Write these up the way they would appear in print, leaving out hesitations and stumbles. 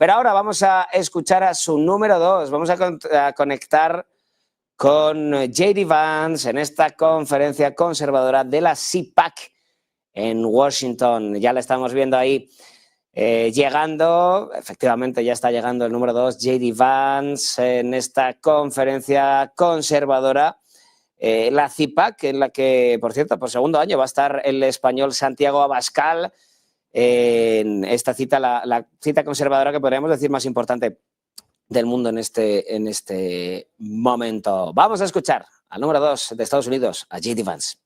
Pero ahora vamos a escuchar a su número 2. Vamos a conectar con J.D. Vance en esta conferencia conservadora de la CPAC en Washington. Ya la estamos viendo ahí llegando. Efectivamente, ya está llegando el número 2, J.D. Vance, en esta conferencia conservadora. La CPAC, en la que, por cierto, por segundo año va a estar el español Santiago Abascal, en esta cita, la cita conservadora que podríamos decir más importante del mundo en este momento. Vamos a escuchar al número 2 de Estados Unidos, a J.D. Vance.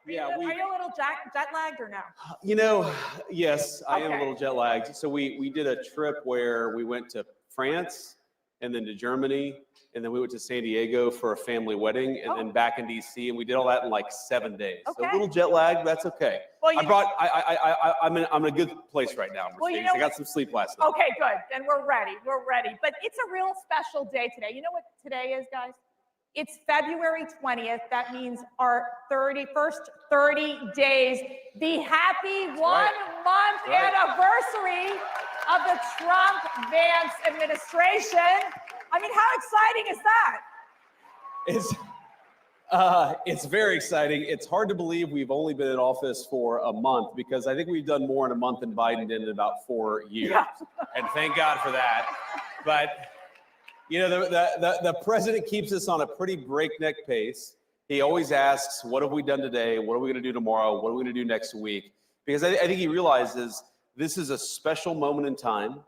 Yeah, Are you a little jet lagged or no? You know, yes, I am a Okay. little jet lagged. So we did a trip where we went to France and then to Germany, and then we went to San Diego for a family wedding, and then back in DC, and we did all that in like 7 days. So Okay. a little jet lag, that's okay. Well, I'm in a good place right now, Mercedes. Well, you know I got some sleep last night. Okay, good. Then we're ready. We're ready. But it's a real special day today. You know what today is, guys? It's February 20th. That means our 31st 30 days, the happy one-month anniversary of the Trump-Vance administration. I mean, how exciting is that? It's very exciting. It's hard to believe we've only been in office for a month, because I think we've done more in a month than Biden did in about 4 years. Yeah. And thank God for that. But, you know, the president keeps us on a pretty breakneck pace. He always asks, what have we done today? What are we going to do tomorrow? What are we going to do next week? Because I think he realizes this is a special moment in time.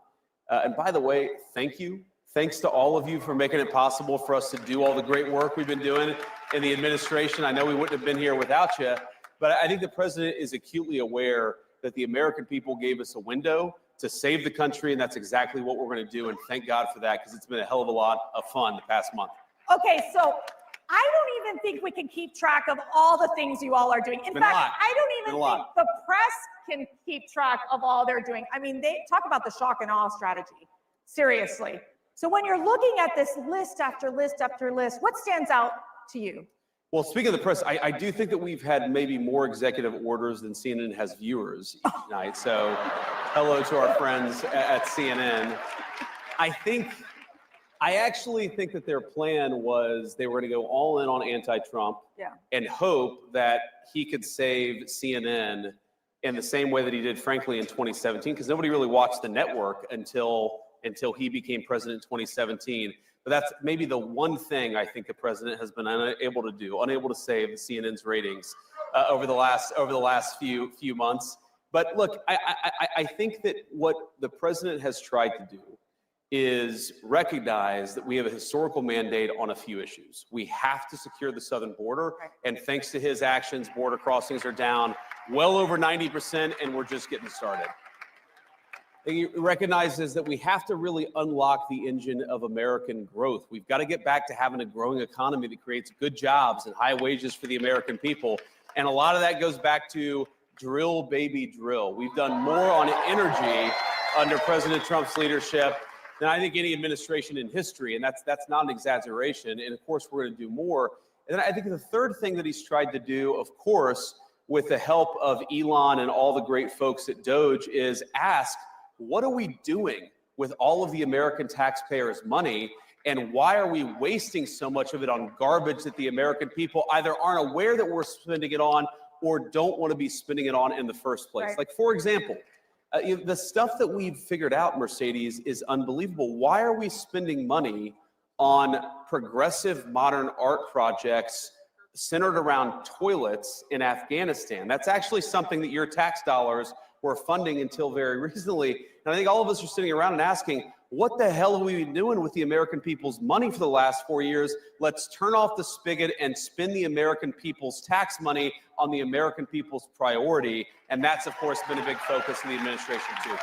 And by the way, thank you. Thanks to all of you for making it possible for us to do all the great work we've been doing in the administration. I know we wouldn't have been here without you, but I think the president is acutely aware that the American people gave us a window to save the country, and that's exactly what we're going to do, and thank God for that, because it's been a hell of a lot of fun the past month. Okay, so I don't even think we can keep track of all the things you all are doing. In been a fact, lot. I don't even Been a think lot. the press can keep track of all they're doing. I mean, they talk about the shock and awe strategy. Seriously. So when you're looking at this list after list after list, what stands out to you? Well, speaking of the press, I do think that we've had maybe more executive orders than CNN has viewers each night. So hello to our friends at CNN. I actually think that their plan was they were going to go all in on anti-Trump and hope that he could save CNN in the same way that he did, frankly, in 2017, because nobody really watched the network until he became president in 2017. But that's maybe the one thing I think the president has been unable to do, unable to save the CNN's ratings over the last few months. But look, I think that what the president has tried to do is recognize that we have a historical mandate on a few issues. We have to secure the southern border, and thanks to his actions, border crossings are down well over 90%, and we're just getting started. He recognizes that we have to really unlock the engine of American growth. We've got to get back to having a growing economy that creates good jobs and high wages for the American people. And a lot of that goes back to drill, baby, drill. We've done more on energy under President Trump's leadership than I think any administration in history. And that's not an exaggeration. And of course, we're going to do more. And I think the third thing that he's tried to do, of course, with the help of Elon and all the great folks at Doge, is ask, what are we doing with all of the American taxpayers' money, and why are we wasting so much of it on garbage that the American people either aren't aware that we're spending it on or don't want to be spending it on in the first place? Right. Like, for example, the stuff that we've figured out, Mercedes, is unbelievable. Why are we spending money on progressive modern art projects centered around toilets in Afghanistan? That's actually something that your tax dollars were funding until very recently. And I think all of us are sitting around and asking, what the hell have we been doing with the American people's money for the last 4 years? Let's turn off the spigot and spend the American people's tax money on the American people's priority. And that's, of course, been a big focus of the administration, too.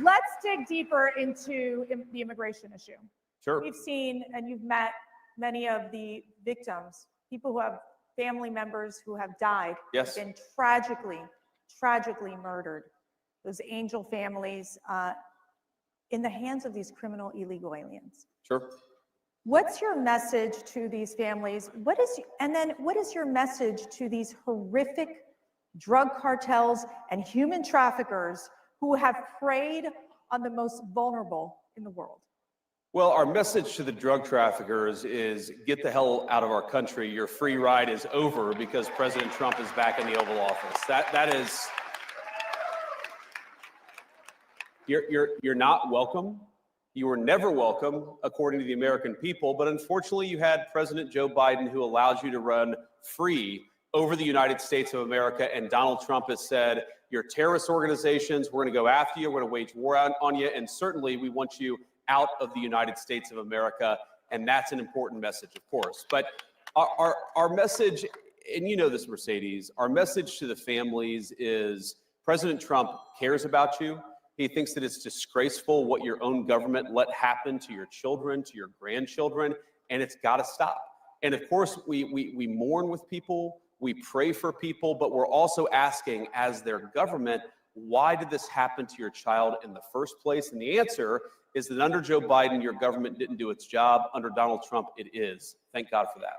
Let's dig deeper into the immigration issue. Sure. We've seen, and you've met many of the victims, people who have family members who have died, Yes. been tragically murdered. Those angel families in the hands of these criminal illegal aliens. Sure. What's your message to these families? What is your message to these horrific drug cartels and human traffickers who have preyed on the most vulnerable in the world? Well, our message to the drug traffickers is get the hell out of our country. Your free ride is over because President Trump is back in the Oval Office. That is, you're not welcome. You were never welcome, according to the American people. But unfortunately, you had President Joe Biden, who allows you to run free over the United States of America. And Donald Trump has said, you're terrorist organizations. We're going to go after you. We're going to wage war on you. And certainly, we want you out of the United States of America. And that's an important message, of course. But our message, and you know this, Mercedes, our message to the families is President Trump cares about you. He thinks that it's disgraceful what your own government let happen to your children, to your grandchildren, and it's got to stop. And of course, we mourn with people, we pray for people, but we're also asking, as their government, why did this happen to your child in the first place? And the answer is that under Joe Biden, your government didn't do its job. Under Donald Trump, it is. Thank God for that.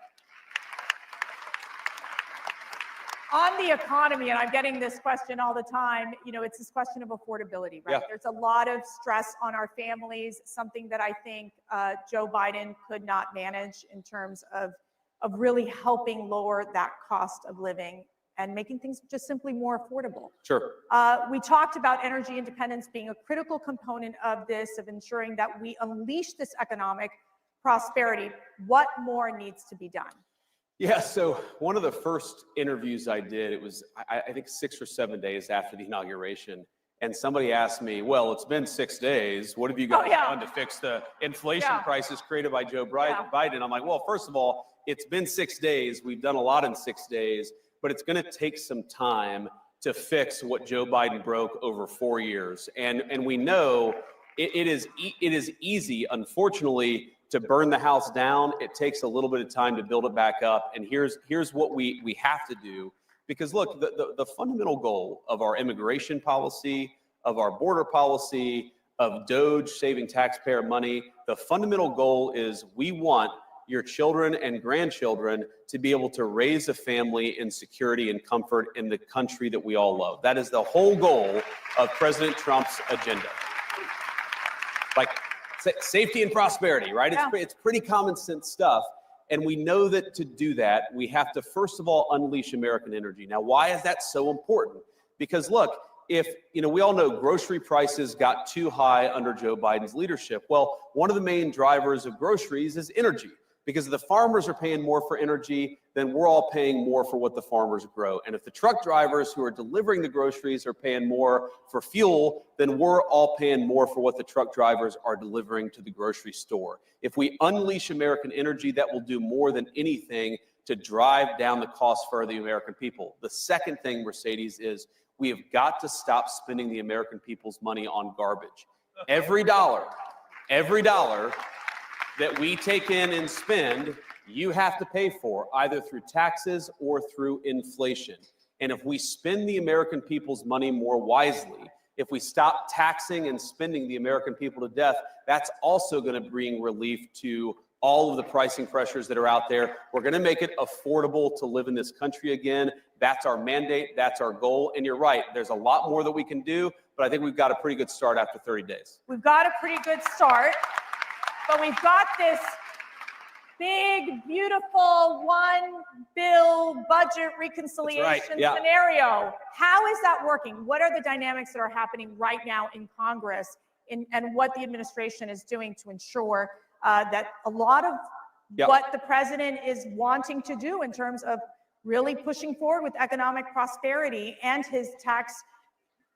On the economy, and I'm getting this question all the time, you know, it's this question of affordability, right? Yeah. There's a lot of stress on our families, something that I think Joe Biden could not manage in terms of really helping lower that cost of living and making things just simply more affordable. Sure. We talked about energy independence being a critical component of this, of ensuring that we unleash this economic prosperity. What more needs to be done? Yeah, so one of the first interviews I did, it was, I think 6 or 7 days after the inauguration, and somebody asked me, well, it's been 6 days. What have you guys done to fix the inflation crisis created by Joe Biden? I'm like, well, first of all, it's been 6 days. We've done a lot in 6 days, but it's going to take some time to fix what Joe Biden broke over 4 years. And we know it is easy, unfortunately, to burn the house down. It takes a little bit of time to build it back up. And here's what we have to do. Because look, the fundamental goal of our immigration policy, of our border policy, of DOGE saving taxpayer money, the fundamental goal is we want your children and grandchildren to be able to raise a family in security and comfort in the country that we all love. That is the whole goal of President Trump's agenda. Like, safety and prosperity, right? Yeah. It's pretty common sense stuff. And we know that to do that, we have to, first of all, unleash American energy. Now, why is that so important? Because look, if, you know, we all know grocery prices got too high under Joe Biden's leadership. Well, one of the main drivers of groceries is energy. Because if the farmers are paying more for energy, then we're all paying more for what the farmers grow. And if the truck drivers who are delivering the groceries are paying more for fuel, then we're all paying more for what the truck drivers are delivering to the grocery store. If we unleash American energy, that will do more than anything to drive down the cost for the American people. The second thing, Mercedes, is we have got to stop spending the American people's money on garbage. Every dollar that we take in and spend, you have to pay for, either through taxes or through inflation. And if we spend the American people's money more wisely, if we stop taxing and spending the American people to death, that's also going to bring relief to all of the pricing pressures that are out there. We're going to make it affordable to live in this country again. That's our mandate. That's our goal. And you're right, there's a lot more that we can do, but I think we've got a pretty good start after 30 days. We've got a pretty good start. But we've got this big, beautiful one bill budget reconciliation scenario. How is that working? What are the dynamics that are happening right now in Congress and what the administration is doing to ensure that a lot of what the president is wanting to do in terms of really pushing forward with economic prosperity and his tax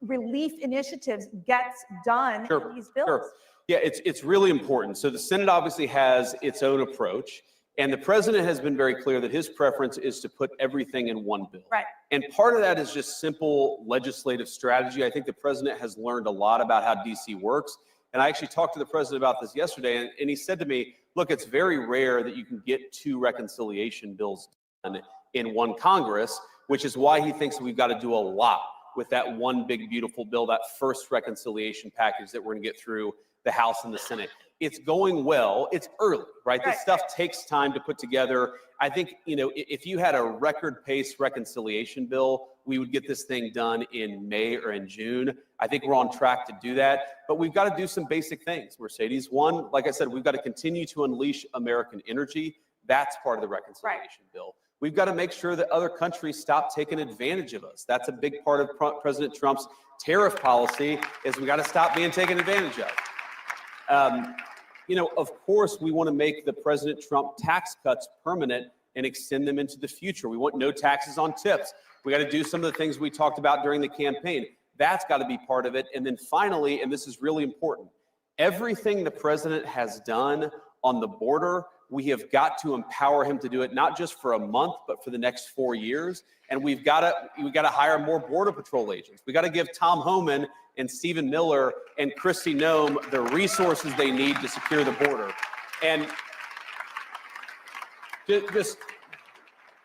relief initiatives gets done in these bills? Sure. Yeah, it's really important. So the Senate obviously has its own approach, and the president has been very clear that his preference is to put everything in one bill. Right. And part of that is just simple legislative strategy. I think the president has learned a lot about how DC works. And I actually talked to the president about this yesterday, and he said to me, look, it's very rare that you can get 2 reconciliation bills done in one Congress, which is why he thinks we've got to do a lot with that one big, beautiful bill, that first reconciliation package that we're going to get through the House and the Senate. It's going well. It's early, right? This stuff takes time to put together. I think, you know, if you had a record pace reconciliation bill we would get this thing done in May or in June. I think we're on track to do that, but we've got to do some basic things, Mercedes. One, like I said, we've got to continue to unleash American energy. That's part of the reconciliation bill. We've got to make sure that other countries stop taking advantage of us. That's a big part of President Trump's tariff policy, is we got to stop being taken advantage of. You know, of course, we want to make the President Trump tax cuts permanent and extend them into the future. We want no taxes on tips. We got to do some of the things we talked about during the campaign. That's got to be part of it. And then finally, and this is really important, everything the president has done on the border, we have got to empower him to do it, not just for a month, but for the next 4 years. And we've got to hire more Border Patrol agents. We got to give Tom Homan and Stephen Miller and Kristi Noem the resources they need to secure the border. And just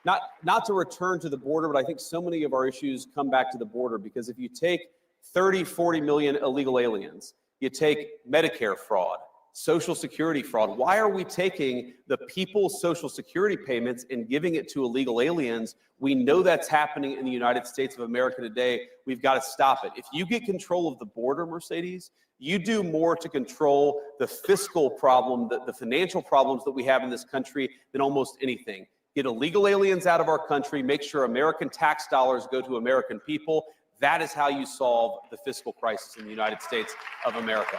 not to return to the border, but I think so many of our issues come back to the border, because if you take 30, 40 million illegal aliens, you take Medicare fraud, Social Security fraud. Why are we taking the people's Social Security payments and giving it to illegal aliens? We know that's happening in the United States of America today. We've got to stop it. If you get control of the border, Mercedes, you do more to control the fiscal problem, the financial problems that we have in this country than almost anything. Get illegal aliens out of our country, make sure American tax dollars go to American people. That is how you solve the fiscal crisis in the United States of America.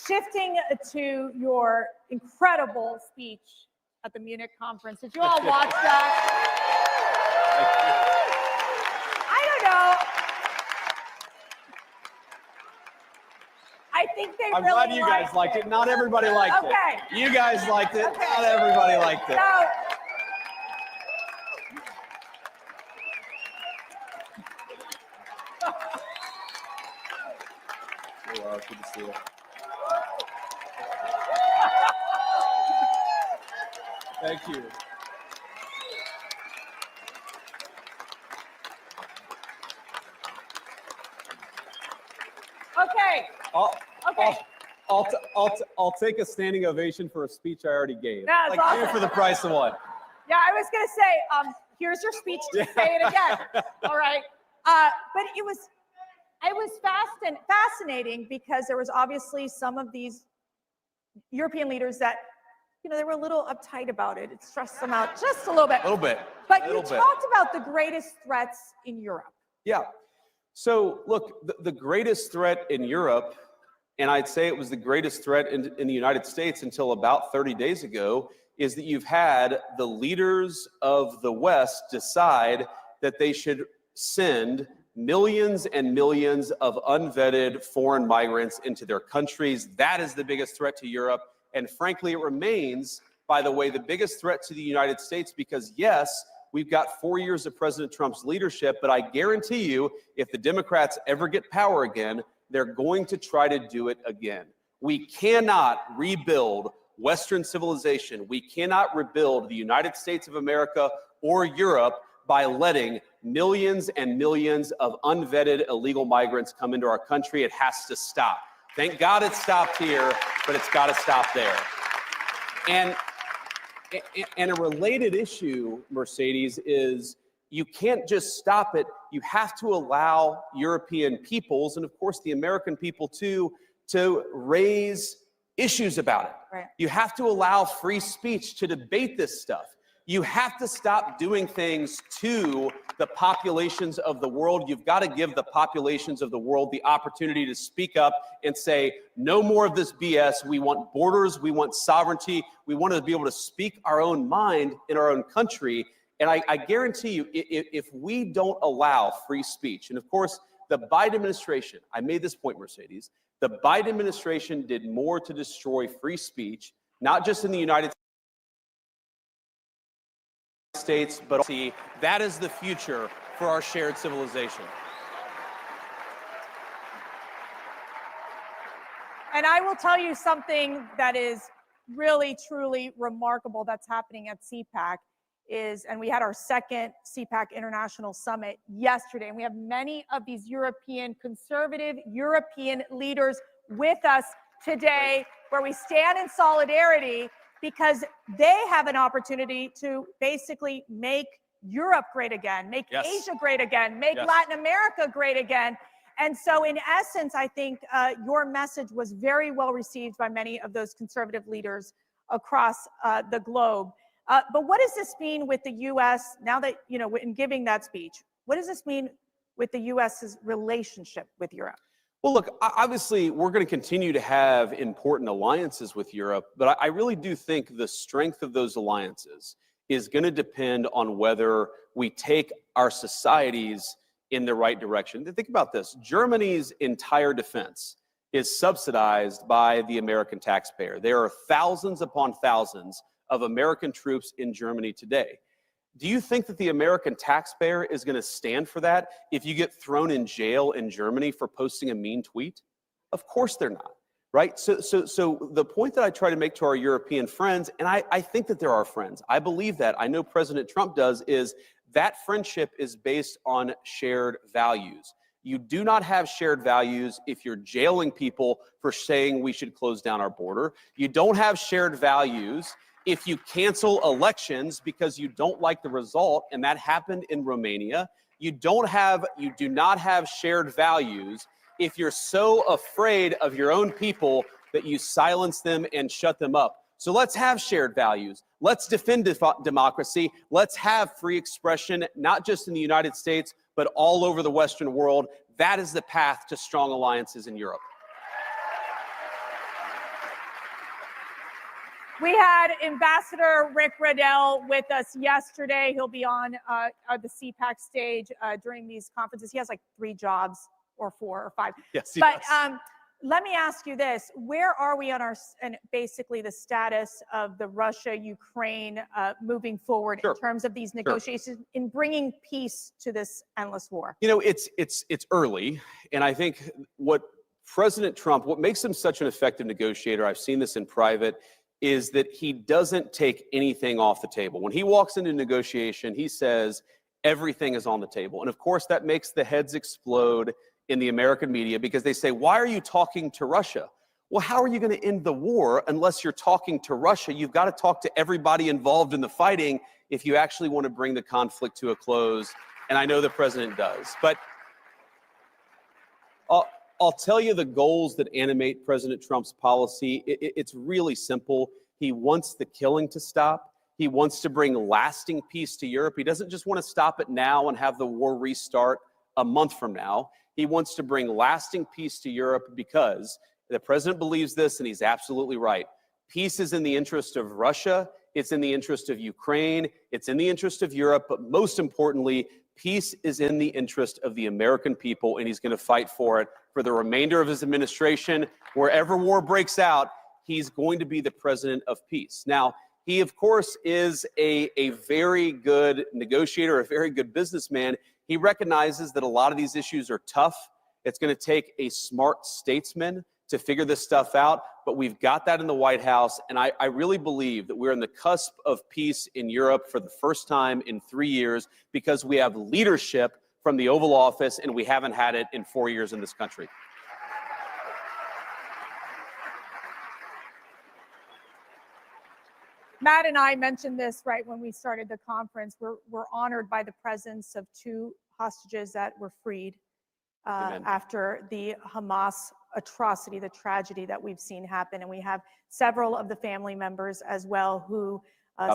Shifting to your incredible speech at the Munich conference. Did you all watch that? I don't know. I think they I'm really glad you guys liked it. Not everybody liked it. Okay. You guys liked it. Okay. Not everybody liked it. So, Good to see you. Thank you. okay. I'll take a standing ovation for a speech I already gave. That's like awesome. two for the price of one. Yeah, I was going to say, here's your speech to say it again. All right. But it was fascinating because there was obviously some of these European leaders that, you know, they were a little uptight about it. It stressed them out just a little bit. A little bit. But you talked about the greatest threats in Europe. Yeah. So look, the greatest threat in Europe, and I'd say it was the greatest threat in the United States until about 30 days ago, is that you've had the leaders of the West decide that they should send millions and millions of unvetted foreign migrants into their countries. That is the biggest threat to Europe. And frankly, it remains, by the way, the biggest threat to the United States, because yes, we've got 4 years of President Trump's leadership, but I guarantee you, if the Democrats ever get power again, they're going to try to do it again. We cannot rebuild Western civilization. We cannot rebuild the United States of America or Europe by letting millions and millions of unvetted illegal migrants come into our country. It has to stop. Thank God it stopped here, but it's got to stop there. And a related issue, Mercedes, is you can't just stop it. You have to allow European peoples, and of course the American people too, to raise issues about it. Right. You have to allow free speech to debate this stuff. You have to stop doing things to the populations of the world. You've got to give the populations of the world the opportunity to speak up and say, no more of this BS. We want borders. We want sovereignty. We want to be able to speak our own mind in our own country. And I guarantee you, if we don't allow free speech, and of course, the Biden administration, I made this point, Mercedes, the Biden administration did more to destroy free speech, not just in the United States, but see, that is the future for our shared civilization. And I will tell you something that is really, truly remarkable that's happening at CPAC is, and we had our second CPAC International Summit yesterday, and we have many of these European, conservative European leaders with us today, where we stand in solidarity because they have an opportunity to basically make Europe great again, make Asia great again, make Latin America great again. And so in essence, I think your message was very well received by many of those conservative leaders across the globe. But what does this mean with the U.S. now that, you know, in giving that speech? What does this mean with the U.S.'s relationship with Europe? Well, look, obviously, we're going to continue to have important alliances with Europe, but I really do think the strength of those alliances is going to depend on whether we take our societies in the right direction. Think about this. Germany's entire defense is subsidized by the American taxpayer. There are thousands upon thousands of American troops in Germany today. Do you think that the American taxpayer is going to stand for that if you get thrown in jail in Germany for posting a mean tweet? Of course they're not, right? So the point that I try to make to our European friends, and I think that they're our friends, I believe that, I know President Trump does, is that friendship is based on shared values. You do not have shared values if you're jailing people for saying we should close down our border. You don't have shared values if you cancel elections because you don't like the result, and that happened in Romania. You do not have shared values if you're so afraid of your own people that you silence them and shut them up. So let's have shared values. Let's defend democracy. Let's have free expression, not just in the United States, but all over the Western world. That is the path to strong alliances in Europe. We had Ambassador Rick Riddell with us yesterday. He'll be on the CPAC stage during these conferences. He has like 3 jobs or 4 or 5. Yes, he does. But let me ask you this. Where are we on basically the status of the Russia-Ukraine moving forward in terms of these negotiations in bringing peace to this endless war? You know, it's early. And I think what President Trump, what makes him such an effective negotiator, I've seen this in private, is that he doesn't take anything off the table. When he walks into negotiation, he says everything is on the table. And of course, that makes the heads explode in the American media because they say, why are you talking to Russia? Well, how are you going to end the war unless you're talking to Russia? You've got to talk to everybody involved in the fighting if you actually want to bring the conflict to a close. And I know the president does. But I'll tell you the goals that animate President Trump's policy. It's really simple. He wants the killing to stop. He wants to bring lasting peace to Europe. He doesn't just want to stop it now and have the war restart a month from now. He wants to bring lasting peace to Europe because the president believes this, and he's absolutely right. Peace is in the interest of Russia. It's in the interest of Ukraine. It's in the interest of Europe. But most importantly, peace is in the interest of the American people, and he's going to fight for it for the remainder of his administration. Wherever war breaks out, he's going to be the president of peace. Now, he, of course, is a very good negotiator, a very good businessman. He recognizes that a lot of these issues are tough. It's going to take a smart statesman to figure this stuff out, but we've got that in the White House, and I really believe that we're on the cusp of peace in Europe for the first time in 3 years because we have leadership from the Oval Office, and we haven't had it in 4 years in this country. Matt and I mentioned this right when we started the conference. We're honored by the presence of 2 hostages that were freed after the Hamas atrocity, the tragedy that we've seen happen. And we have several of the family members as well who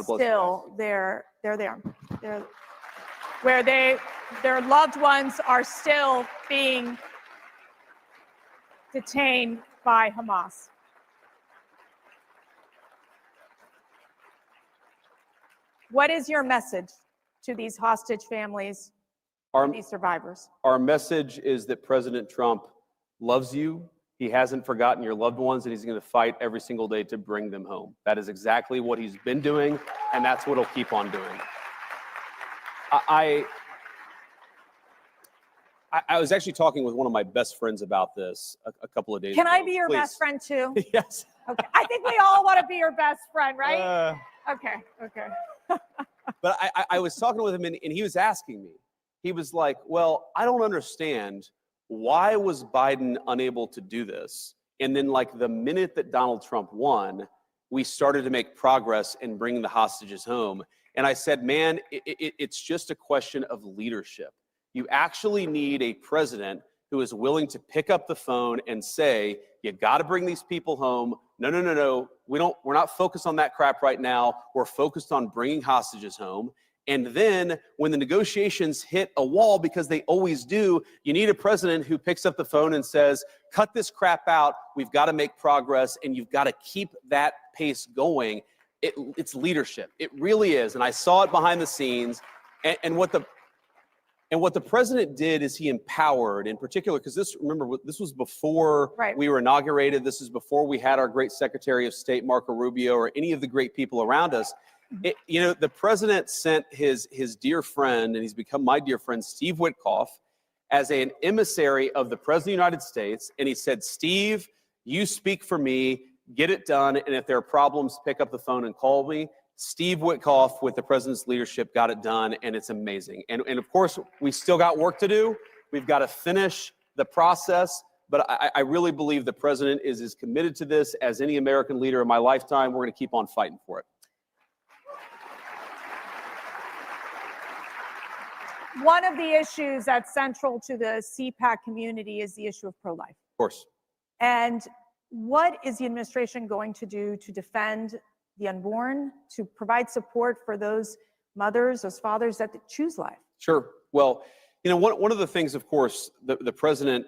still they're there. Where their loved ones are still being detained by Hamas. What is your message to these hostage families, these survivors? Our message is that President Trump loves you. He hasn't forgotten your loved ones, and he's going to fight every single day to bring them home. That is exactly what he's been doing, and that's what he'll keep on doing. I was actually talking with one of my best friends about this a couple of days ago. Can I be your best friend too? Yes. Okay. I think we all want to be your best friend, right? Okay. But I was talking with him, and he was asking me. He was like, well, I don't understand. Why was Biden unable to do this? And then, like, the minute that Donald Trump won, we started to make progress in bringing the hostages home. And I said, man, it's just a question of leadership. You actually need a president who is willing to pick up the phone and say, you got to bring these people home. No. We're not focused on that crap right now. We're focused on bringing hostages home. And then when the negotiations hit a wall, because they always do, you need a president who picks up the phone and says, cut this crap out. We've got to make progress, and you've got to keep that pace going. It's leadership. It really is. And I saw it behind the scenes. And what the president did is he empowered, in particular, because this was before we were inaugurated. This is before we had our great Secretary of State, Marco Rubio, or any of the great people around us. The president sent his dear friend, and he's become my dear friend, Steve Witkoff, as an emissary of the President of the United States. And he said, Steve, you speak for me, get it done. And if there are problems, pick up the phone and call me. Steve Witkoff, with the president's leadership, got it done, and it's amazing. And of course, we still got work to do. We've got to finish the process. But I really believe the president is as committed to this as any American leader in my lifetime. We're going to keep on fighting for it. One of the issues that's central to the CPAC community is the issue of pro-life. Of course. And what is the administration going to do to defend the unborn, to provide support for those mothers, those fathers that choose life? Sure. Well, one of the things, of course, the president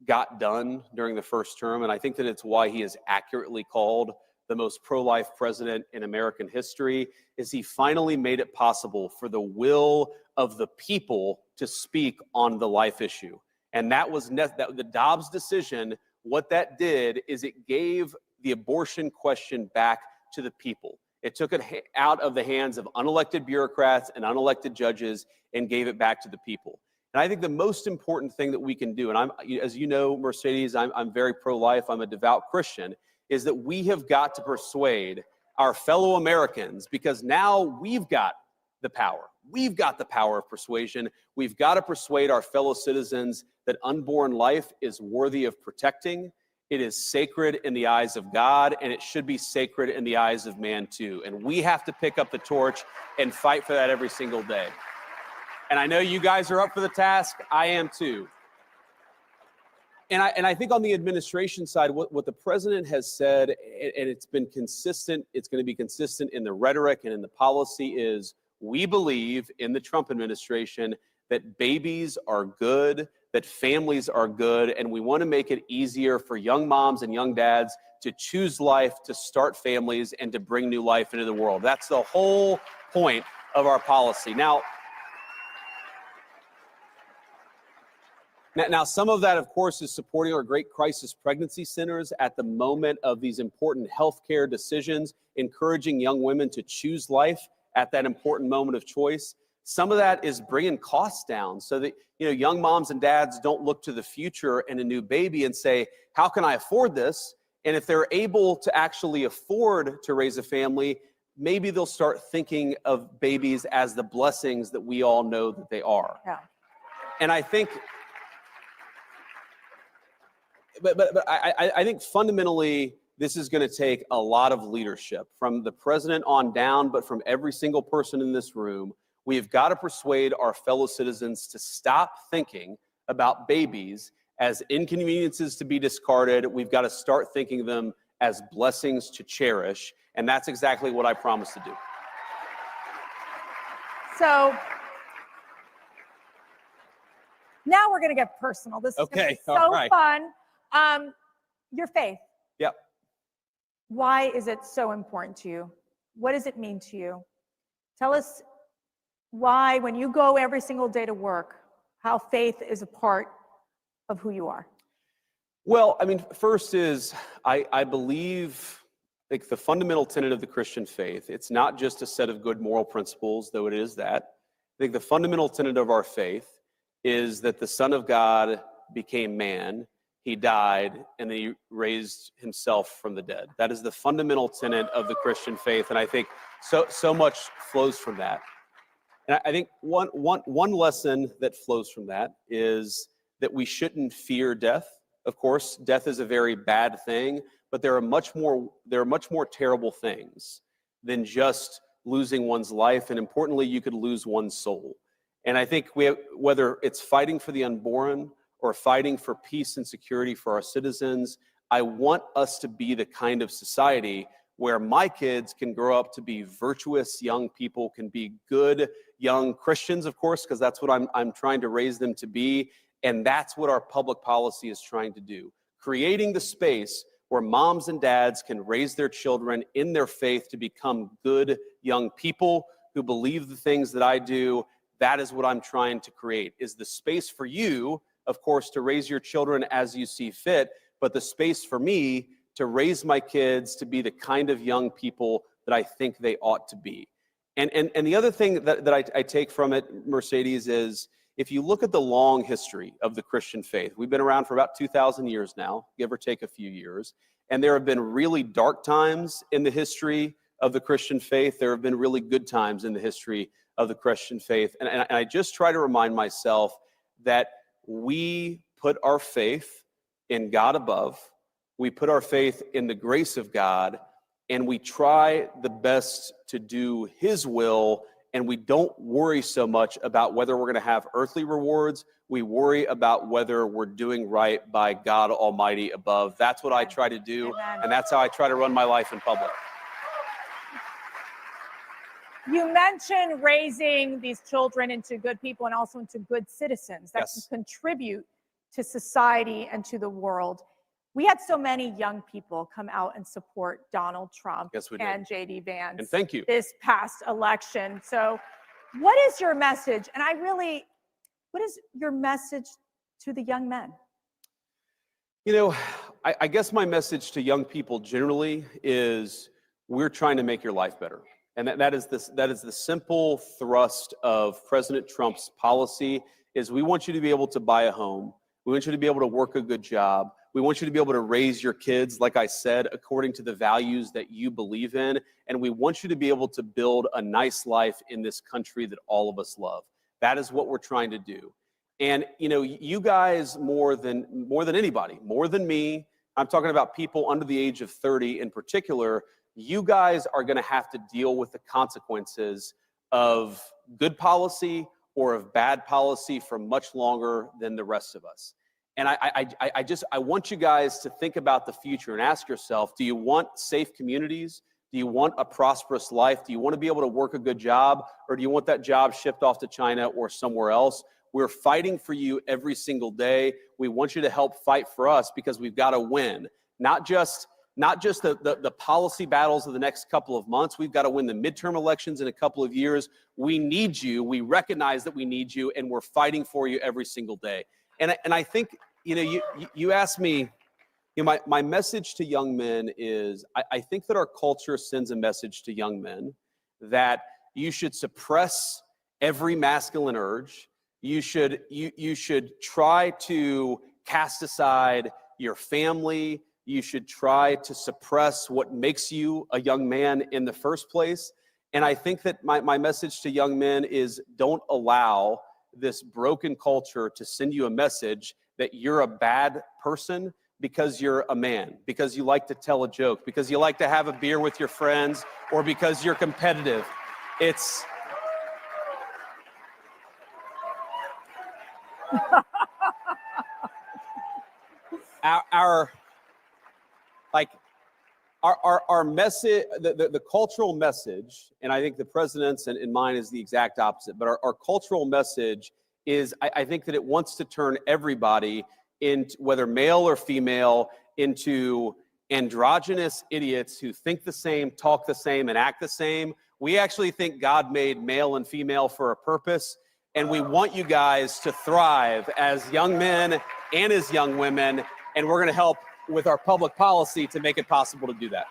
got done during the first term, and I think that it's why he is accurately called the most pro-life president in American history, is he finally made it possible for the will of the people to speak on the life issue. And that was the Dobbs decision. What that did is it gave the abortion question back to the people. It took it out of the hands of unelected bureaucrats and unelected judges and gave it back to the people. And I think the most important thing that we can do, and as you know, Mercedes, I'm very pro-life, I'm a devout Christian, is that we have got to persuade our fellow Americans, because now we've got the power. We've got the power of persuasion. We've got to persuade our fellow citizens that unborn life is worthy of protecting. It is sacred in the eyes of God, and it should be sacred in the eyes of man too. And we have to pick up the torch and fight for that every single day. And I know you guys are up for the task. I am too. And I think on the administration side, what the president has said, and it's been consistent, it's going to be consistent in the rhetoric and in the policy, is we believe in the Trump administration that babies are good, that families are good, and we want to make it easier for young moms and young dads to choose life, to start families, and to bring new life into the world. That's the whole point of our policy. Now, some of that, of course, is supporting our great crisis pregnancy centers at the moment of these important healthcare decisions, encouraging young women to choose life at that important moment of choice. Some of that is bringing costs down so that young moms and dads don't look to the future and a new baby and say, how can I afford this? And if they're able to actually afford to raise a family, maybe they'll start thinking of babies as the blessings that we all know that they are. Yeah. And I think... But I think fundamentally, this is going to take a lot of leadership from the president on down, but from every single person in this room. We've got to persuade our fellow citizens to stop thinking about babies as inconveniences to be discarded. We've got to start thinking of them as blessings to cherish. And that's exactly what I promise to do. So now we're going to get personal. This is going to be so fun. Your faith. Yep. Why is it so important to you? What does it mean to you? Tell us why, when you go every single day to work, how faith is a part of who you are. Well, I mean, first is I believe, like, the fundamental tenet of the Christian faith, it's not just a set of good moral principles, though it is that. I think the fundamental tenet of our faith is that the Son of God became man, he died, and then he raised himself from the dead. That is the fundamental tenet of the Christian faith, and I think so much flows from that. And I think one lesson that flows from that is that we shouldn't fear death. Of course, death is a very bad thing, but there are much more terrible things than just losing one's life, and importantly, you could lose one's soul. And I think whether it's fighting for the unborn or fighting for peace and security for our citizens, I want us to be the kind of society where my kids can grow up to be virtuous young people, can be good young Christians, of course, because that's what I'm trying to raise them to be. And that's what our public policy is trying to do. Creating the space where moms and dads can raise their children in their faith to become good young people who believe the things that I do. That is what I'm trying to create, is the space for you, of course, to raise your children as you see fit, but the space for me to raise my kids to be the kind of young people that I think they ought to be. And the other thing that I take from it, Mercedes, is if you look at the long history of the Christian faith, we've been around for about 2,000 years now, give or take a few years, and there have been really dark times in the history of the Christian faith. There have been really good times in the history of the Christian faith. And I just try to remind myself that we put our faith in God above, we put our faith in the grace of God, and we try the best to do His will, and we don't worry so much about whether we're going to have earthly rewards. We worry about whether we're doing right by God Almighty above. That's what I try to do, and that's how I try to run my life in public. You mentioned raising these children into good people and also into good citizens that Yes. can contribute to society and to the world. We had so many young people come out and support Donald Trump Yes, we did. and J.D. Vance And thank you. this past election. So what is your message? And what is your message to the young men? You know, I guess my message to young people generally is we're trying to make your life better. And that is the simple thrust of President Trump's policy is we want you to be able to buy a home. We want you to be able to work a good job. We want you to be able to raise your kids, like I said, according to the values that you believe in. And we want you to be able to build a nice life in this country that all of us love. That is what we're trying to do. And, you know, you guys more than anybody, more than me, I'm talking about people under the age of 30 in particular, you guys are going to have to deal with the consequences of good policy or of bad policy for much longer than the rest of us. And I want you guys to think about the future and ask yourself, do you want safe communities? Do you want a prosperous life? Do you want to be able to work a good job? Or do you want that job shipped off to China or somewhere else? We're fighting for you every single day. We want you to help fight for us because we've got to win. Not just the policy battles of the next couple of months. We've got to win the midterm elections in a couple of years. We need you. We recognize that we need you, and we're fighting for you every single day. And I think, you know, you asked me, you know, my message to young men is I think that our culture sends a message to young men that you should suppress every masculine urge. You should try to cast aside your family. You should try to suppress what makes you a young man in the first place. And I think that my message to young men is don't allow this broken culture to send you a message that you're a bad person because you're a man, because you like to tell a joke, because you like to have a beer with your friends, or because you're competitive. It's... Our message, the cultural message, and I think the president's and mine is the exact opposite, but our cultural message is, I think that it wants to turn everybody, into, whether male or female, into androgynous idiots who think the same, talk the same, and act the same. We actually think God made male and female for a purpose, and we want you guys to thrive as young men and as young women, and we're going to help with our public policy to make it possible to do that.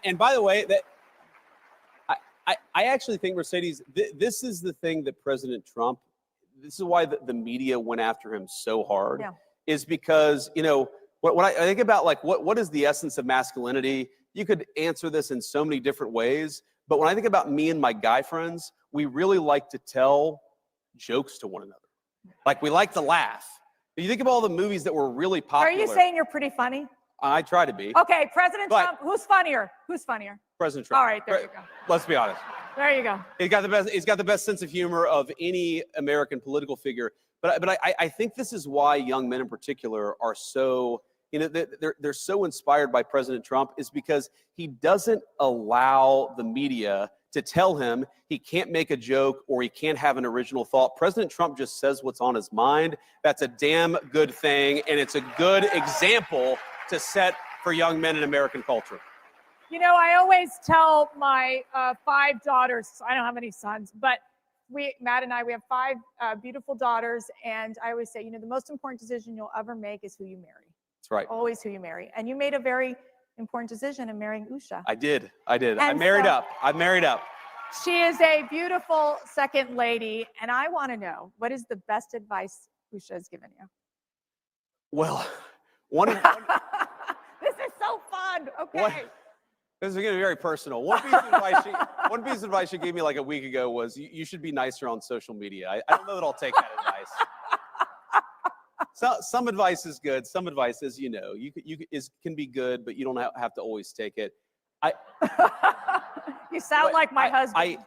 And by the way, that I actually think, Mercedes, this is the thing that President Trump, this is why the media went after him so hard, is because, you know, when I think about, like, what is the essence of masculinity? You could answer this in so many different ways, but when I think about me and my guy friends, we really like to tell jokes to one another. Like, we like to laugh. You think of all the movies that were really popular. Are you saying you're pretty funny? I try to be. Okay, President Trump, who's funnier? Who's funnier? President Trump. All right, there you go. Let's be honest. There you go. He's got the best sense of humor of any American political figure. But I think this is why young men in particular are so, they're so inspired by President Trump, is because he doesn't allow the media to tell him he can't make a joke or he can't have an original thought. President Trump just says what's on his mind. That's a damn good thing, and it's a good example to set for young men in American culture. You know, I always tell my 5 daughters, I don't have any sons, but Matt and I, we have 5 beautiful daughters, and I always say, the most important decision you'll ever make is who you marry. That's right. Always who you marry. And you made a very important decision in marrying Usha. I did. I married up. She is a beautiful second lady, and I want to know, what is the best advice Usha has given you? Well, this is so fun. Okay. This is going to be very personal. One piece of advice she gave me like a week ago was, you should be nicer on social media. I don't know that I'll take that advice. Some advice is good. Some advice is, can be good, but you don't have to always take it. You sound like my husband.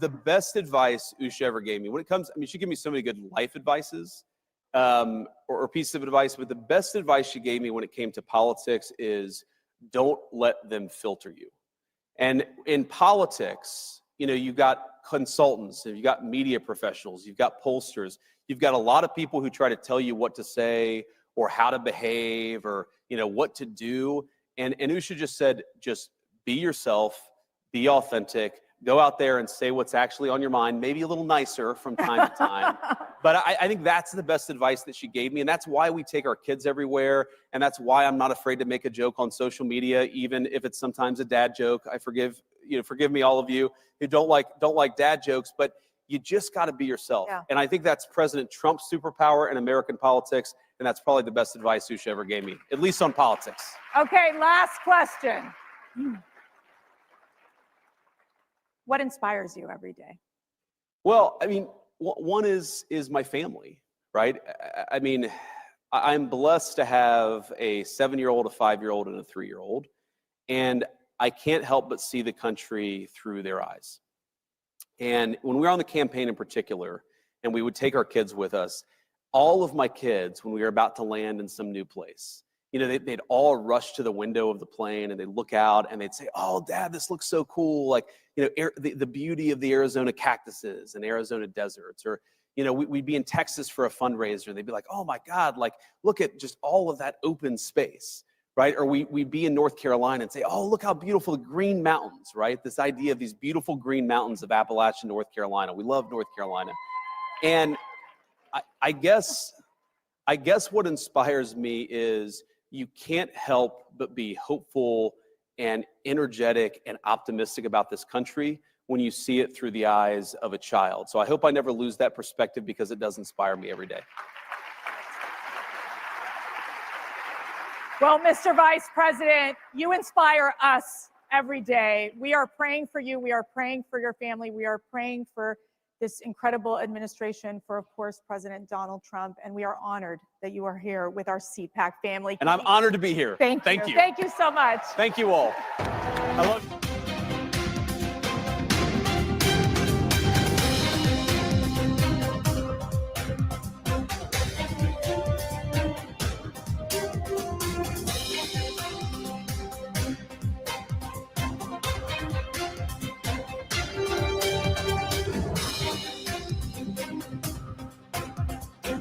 The best advice Usha ever gave me, when it comes, she gave me so many good life advices or pieces of advice, but the best advice she gave me when it came to politics is, don't let them filter you. And in politics, you've got consultants, you've got media professionals, you've got pollsters, you've got a lot of people who try to tell you what to say or how to behave or, what to do. And Usha just said, just be yourself, be authentic, go out there and say what's actually on your mind, maybe a little nicer from time to time. But I think that's the best advice that she gave me. And that's why we take our kids everywhere. And that's why I'm not afraid to make a joke on social media, even if it's sometimes a dad joke. I forgive me, all of you who don't like dad jokes, but you just got to be yourself. Yeah. And I think that's President Trump's superpower in American politics. And that's probably the best advice Usha ever gave me, at least on politics. Okay, last question. What inspires you every day? Well, one is my family, right? I'm blessed to have a 7-year-old, a 5-year-old, and a 3-year-old. And I can't help but see the country through their eyes. And when we were on the campaign in particular, and we would take our kids with us, all of my kids, when we were about to land in some new place, they'd all rush to the window of the plane and they'd look out and they'd say, "Oh, Dad, this looks so cool." Like, the beauty of the Arizona cactuses and Arizona deserts. Or, we'd be in Texas for a fundraiser and they'd be like, "Oh my God, like, look at just all of that open space," right? Or we'd be in North Carolina and say, "Oh, look how beautiful the green mountains," right? This idea of these beautiful green mountains of Appalachia, North Carolina. We love North Carolina. And I guess what inspires me is, you can't help but be hopeful and energetic and optimistic about this country when you see it through the eyes of a child. So I hope I never lose that perspective, because it does inspire me every day. Well, Mr. Vice President, you inspire us every day. We are praying for you. We are praying for your family. We are praying for this incredible administration, for, of course, President Donald Trump. And we are honored that you are here with our CPAC family. And I'm honored to be here. Thank you. Thank you so much. Thank you all. I love you.